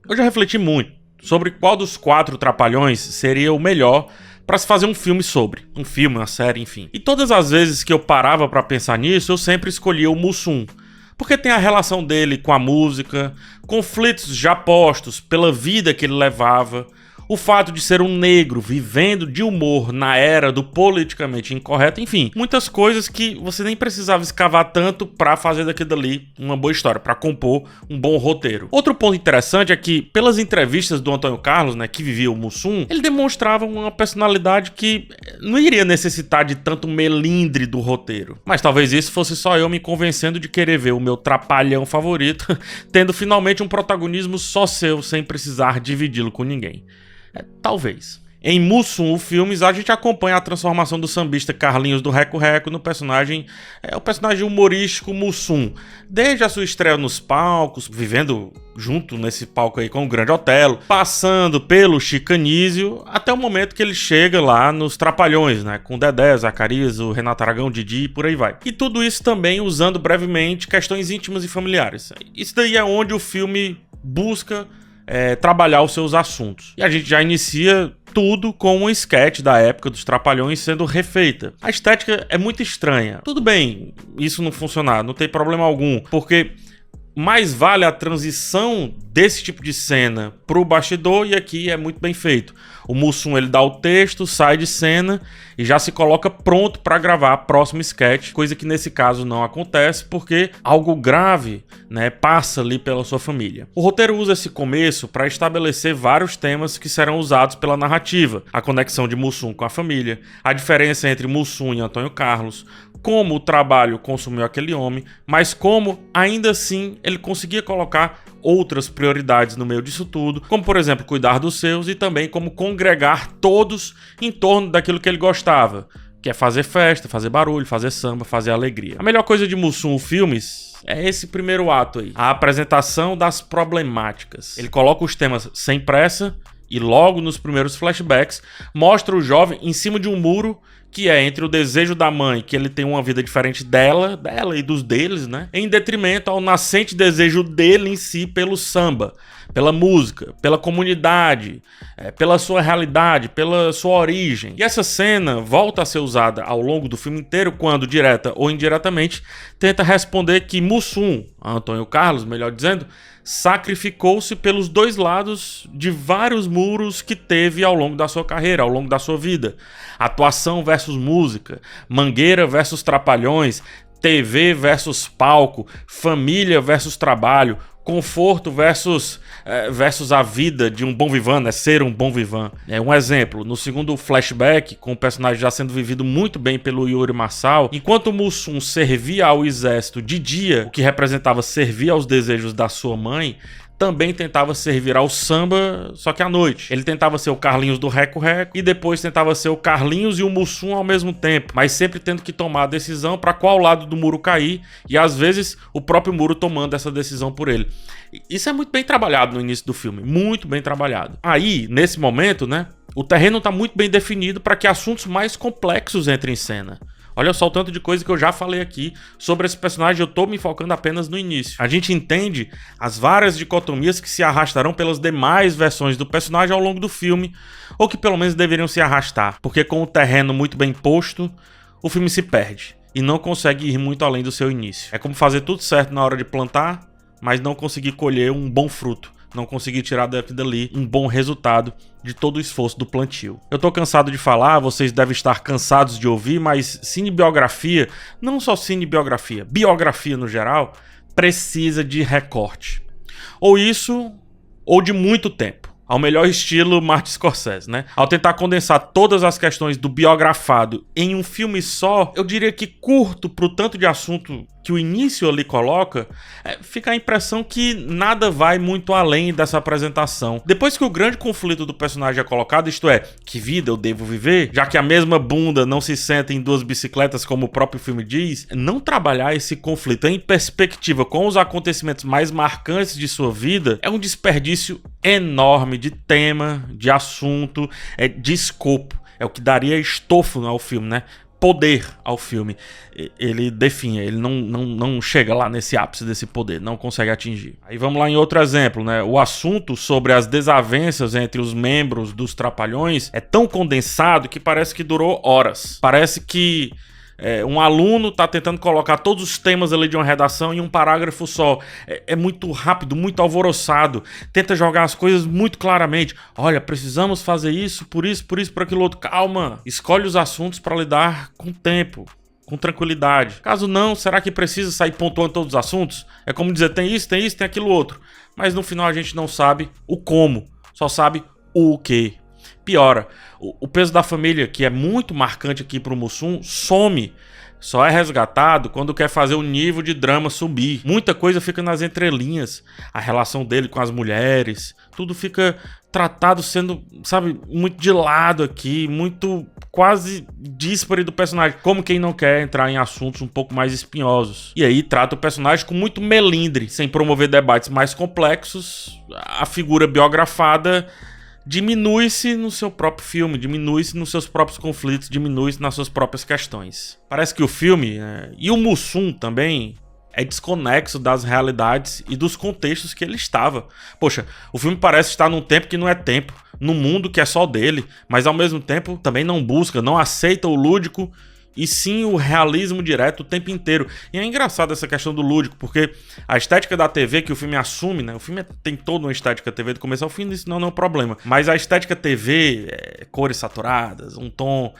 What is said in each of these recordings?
Eu já refleti muito sobre qual dos 4 Trapalhões seria o melhor pra se fazer um filme sobre. Um filme, uma série, enfim. E todas as vezes que eu parava pra pensar nisso, eu sempre escolhia o Mussum. Porque tem a relação dele com a música, conflitos já postos pela vida que ele levava, o fato de ser um negro vivendo de humor na era do politicamente incorreto, enfim, muitas coisas que você nem precisava escavar tanto pra fazer daquilo dali uma boa história, pra compor um bom roteiro. Outro ponto interessante é que, pelas entrevistas do Antônio Carlos, né, que vivia o Mussum, ele demonstrava uma personalidade que não iria necessitar de tanto melindre do roteiro. Mas talvez isso fosse só eu me convencendo de querer ver o meu trapalhão favorito tendo finalmente um protagonismo só seu, sem precisar dividi-lo com ninguém. Talvez. Em Mussum, o filme, a gente acompanha a transformação do sambista Carlinhos do Reco Reco no personagem, o personagem humorístico Mussum. Desde a sua estreia nos palcos, vivendo junto nesse palco aí com o Grande Otelo, passando pelo Chicanísio, até o momento que ele chega lá nos Trapalhões, né, com Dedé, Zacarias, o Renato Aragão, Didi e por aí vai. E tudo isso também usando brevemente questões íntimas e familiares. Isso daí é onde o filme busca trabalhar os seus assuntos. E a gente já inicia tudo com um sketch da época dos Trapalhões sendo refeita. A estética é muito estranha. Tudo bem, isso não funcionar, não tem problema algum, porque mais vale a transição desse tipo de cena pro bastidor, e aqui é muito bem feito. O Mussum, ele dá o texto, sai de cena e já se coloca pronto para gravar a próxima sketch, coisa que nesse caso não acontece porque algo grave, né, passa ali pela sua família. O roteiro usa esse começo para estabelecer vários temas que serão usados pela narrativa: a conexão de Mussum com a família, a diferença entre Mussum e Antônio Carlos, como o trabalho consumiu aquele homem, mas como, ainda assim, ele conseguia colocar outras prioridades no meio disso tudo, como, por exemplo, cuidar dos seus e também como congregar todos em torno daquilo que ele gostava, que é fazer festa, fazer barulho, fazer samba, fazer alegria. A melhor coisa de Mussum Filmes é esse primeiro ato aí, a apresentação das problemáticas. Ele coloca os temas sem pressa e logo nos primeiros flashbacks mostra o jovem em cima de um muro que é entre o desejo da mãe, que ele tem uma vida diferente dela e dos deles, né? Em detrimento ao nascente desejo dele em si pelo samba, pela música, pela comunidade, pela sua realidade, pela sua origem. E essa cena volta a ser usada ao longo do filme inteiro quando, direta ou indiretamente, tenta responder que Mussum, Antônio Carlos, melhor dizendo, sacrificou-se pelos dois lados de vários muros que teve ao longo da sua carreira, ao longo da sua vida. Atuação versus música, Mangueira versus Trapalhões, TV versus palco, família versus trabalho, conforto versus a vida de um bom vivant, né? Ser um bom vivant. Um exemplo, no segundo flashback, com o personagem já sendo vivido muito bem pelo Yuri Marçal, enquanto Mussum servia ao exército de dia, o que representava servir aos desejos da sua mãe, também tentava servir ao samba, só que à noite. Ele tentava ser o Carlinhos do Reco Reco e depois tentava ser o Carlinhos e o Mussum ao mesmo tempo, mas sempre tendo que tomar a decisão para qual lado do muro cair, e às vezes o próprio muro tomando essa decisão por ele. Isso é muito bem trabalhado no início do filme, muito bem trabalhado. Aí, nesse momento, né, o terreno está muito bem definido para que assuntos mais complexos entrem em cena. Olha só o tanto de coisa que eu já falei aqui sobre esse personagem, eu tô me focando apenas no início. A gente entende as várias dicotomias que se arrastarão pelas demais versões do personagem ao longo do filme, ou que pelo menos deveriam se arrastar, porque com o terreno muito bem posto, o filme se perde e não consegue ir muito além do seu início. É como fazer tudo certo na hora de plantar, mas não conseguir colher um bom fruto. Não consegui tirar dali um bom resultado de todo o esforço do plantio. Eu tô cansado de falar, vocês devem estar cansados de ouvir, mas cinebiografia, não só cinebiografia, biografia no geral, precisa de recorte. Ou isso, ou de muito tempo. Ao melhor estilo Martin Scorsese, né? Ao tentar condensar todas as questões do biografado em um filme só, eu diria que curto pro tanto de assunto que o início ali coloca, fica a impressão que nada vai muito além dessa apresentação. Depois que o grande conflito do personagem é colocado, isto é, que vida eu devo viver, já que a mesma bunda não se senta em duas bicicletas como o próprio filme diz, não trabalhar esse conflito em perspectiva com os acontecimentos mais marcantes de sua vida é um desperdício enorme de tema, de assunto, de escopo. É o que daria estofo ao filme, né? poder ao filme. Ele definha, ele não chega lá nesse ápice desse poder, não consegue atingir. Aí vamos lá em outro exemplo, né? O assunto sobre as desavenças entre os membros dos Trapalhões é tão condensado que parece que durou horas. Parece que um aluno tá tentando colocar todos os temas ali de uma redação em um parágrafo só. É muito rápido, muito alvoroçado. Tenta jogar as coisas muito claramente. Olha, precisamos fazer isso, por aquilo outro. Calma. Escolhe os assuntos para lidar com tempo, com tranquilidade. Caso não, será que precisa sair pontuando todos os assuntos? É como dizer, tem isso, tem aquilo outro. Mas no final a gente não sabe o como, só sabe o quê. Piora, o peso da família, que é muito marcante aqui pro Mussum, some. Só é resgatado quando quer fazer o nível de drama subir. Muita coisa fica nas entrelinhas. A relação dele com as mulheres, tudo fica tratado sendo, sabe, muito de lado aqui, muito quase díspare do personagem. Como quem não quer entrar em assuntos um pouco mais espinhosos. E aí trata o personagem com muito melindre, sem promover debates mais complexos. A figura biografada diminui-se no seu próprio filme, diminui-se nos seus próprios conflitos, diminui-se nas suas próprias questões. Parece que o filme, e o Mussum também, é desconexo das realidades e dos contextos que ele estava. Poxa, o filme parece estar num tempo que não é tempo, num mundo que é só dele, mas ao mesmo tempo também não busca, não aceita o lúdico, e sim o realismo direto o tempo inteiro. E é engraçado essa questão do lúdico, porque a estética da TV que o filme assume, né? O filme tem toda uma estética TV do começo ao fim, isso não é um problema. Mas a estética TV, cores saturadas, um tom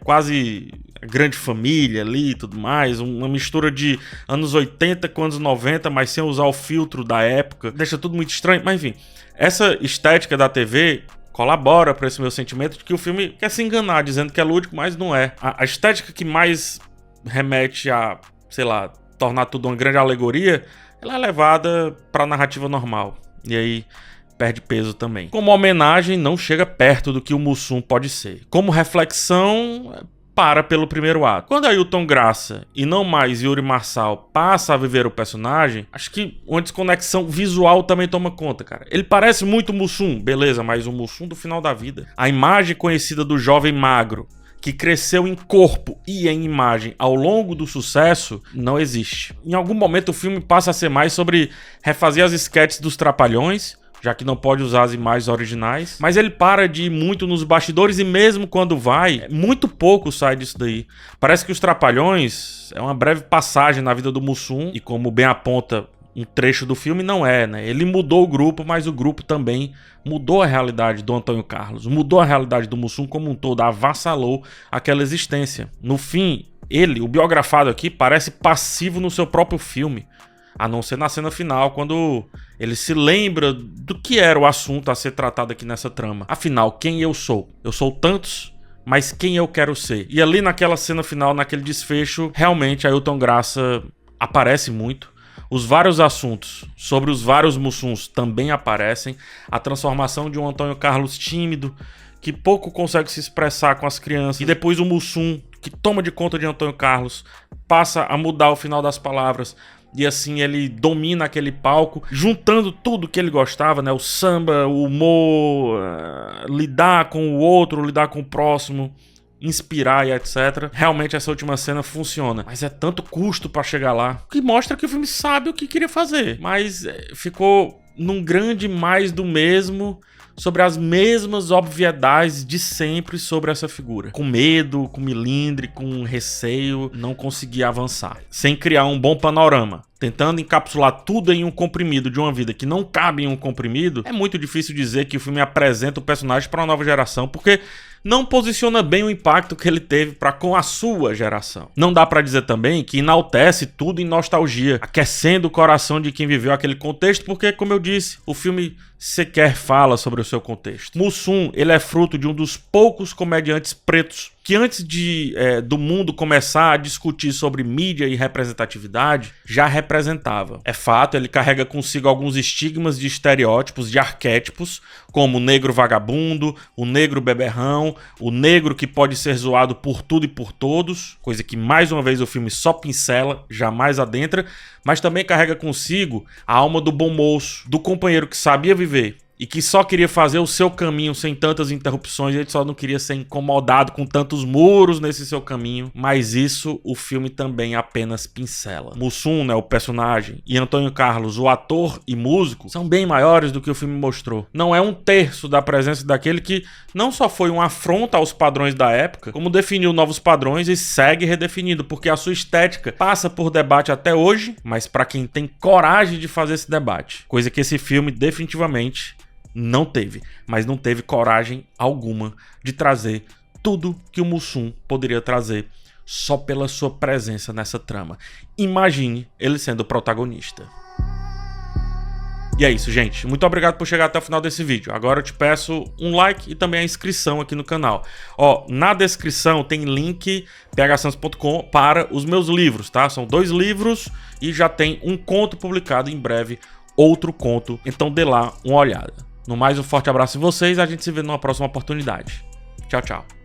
quase grande família ali e tudo mais, uma mistura de anos 80 com anos 90, mas sem usar o filtro da época, deixa tudo muito estranho. Mas enfim, essa estética da TV colabora para esse meu sentimento de que o filme quer se enganar, dizendo que é lúdico, mas não é. A estética que mais remete a, sei lá, tornar tudo uma grande alegoria, ela é levada para a narrativa normal. E aí perde peso também. Como homenagem, não chega perto do que o Mussum pode ser. Como reflexão, para pelo primeiro ato. Quando Ailton Graça e não mais Yuri Marçal passa a viver o personagem, acho que uma desconexão visual também toma conta, cara. Ele parece muito Mussum, beleza, mas o Mussum do final da vida. A imagem conhecida do jovem magro, que cresceu em corpo e em imagem ao longo do sucesso, não existe. Em algum momento o filme passa a ser mais sobre refazer as sketches dos Trapalhões, já que não pode usar as imagens originais. Mas ele para de ir muito nos bastidores e mesmo quando vai, muito pouco sai disso daí. Parece que os Trapalhões é uma breve passagem na vida do Mussum, e como bem aponta um trecho do filme, não é, né? Ele mudou o grupo, mas o grupo também mudou a realidade do Antônio Carlos, mudou a realidade do Mussum como um todo, avassalou aquela existência. No fim, ele, o biografado aqui, parece passivo no seu próprio filme. A não ser na cena final, quando ele se lembra do que era o assunto a ser tratado aqui nessa trama. Afinal, quem eu sou? Eu sou tantos, mas quem eu quero ser? E ali naquela cena final, naquele desfecho, realmente Ailton Graça aparece muito. Os vários assuntos sobre os vários Mussuns também aparecem. A transformação de um Antônio Carlos tímido, que pouco consegue se expressar com as crianças. E depois o Mussum, que toma de conta de Antônio Carlos, passa a mudar o final das palavras. E assim ele domina aquele palco, juntando tudo que ele gostava, né? O samba, o humor, lidar com o outro, lidar com o próximo, inspirar e etc. Realmente essa última cena funciona. Mas é tanto custo pra chegar lá, que mostra que o filme sabe o que queria fazer. Mas ficou num grande mais do mesmo, sobre as mesmas obviedades de sempre sobre essa figura. Com medo, com melindre, com receio, não conseguia avançar. Sem criar um bom panorama. Tentando encapsular tudo em um comprimido de uma vida que não cabe em um comprimido, é muito difícil dizer que o filme apresenta o personagem para uma nova geração, porque não posiciona bem o impacto que ele teve para com a sua geração. Não dá para dizer também que enaltece tudo em nostalgia, aquecendo o coração de quem viveu aquele contexto, porque, como eu disse, o filme sequer fala sobre o seu contexto. Mussum, ele é fruto de um dos poucos comediantes pretos que antes do mundo começar a discutir sobre mídia e representatividade, já representava. É fato, ele carrega consigo alguns estigmas de estereótipos, de arquétipos, como o negro vagabundo, o negro beberrão, o negro que pode ser zoado por tudo e por todos, coisa que mais uma vez o filme só pincela, jamais adentra, mas também carrega consigo a alma do bom moço, do companheiro que sabia viver e que só queria fazer o seu caminho sem tantas interrupções, ele só não queria ser incomodado com tantos muros nesse seu caminho, mas isso o filme também apenas pincela. Mussum, né, o personagem, e Antônio Carlos, o ator e músico, são bem maiores do que o filme mostrou. Não é um terço da presença daquele que não só foi uma afronta aos padrões da época, como definiu novos padrões e segue redefinindo, porque a sua estética passa por debate até hoje, mas para quem tem coragem de fazer esse debate, coisa que esse filme definitivamente não teve, mas não teve coragem alguma de trazer tudo que o Mussum poderia trazer só pela sua presença nessa trama. Imagine ele sendo o protagonista. E é isso, gente. Muito obrigado por chegar até o final desse vídeo. Agora eu te peço um like e também a inscrição aqui no canal. Ó, na descrição tem link phsantos.com para os meus livros, tá? São 2 livros e já tem um conto publicado, em breve outro conto. Então dê lá uma olhada. No mais, um forte abraço em vocês. A gente se vê numa próxima oportunidade. Tchau, tchau.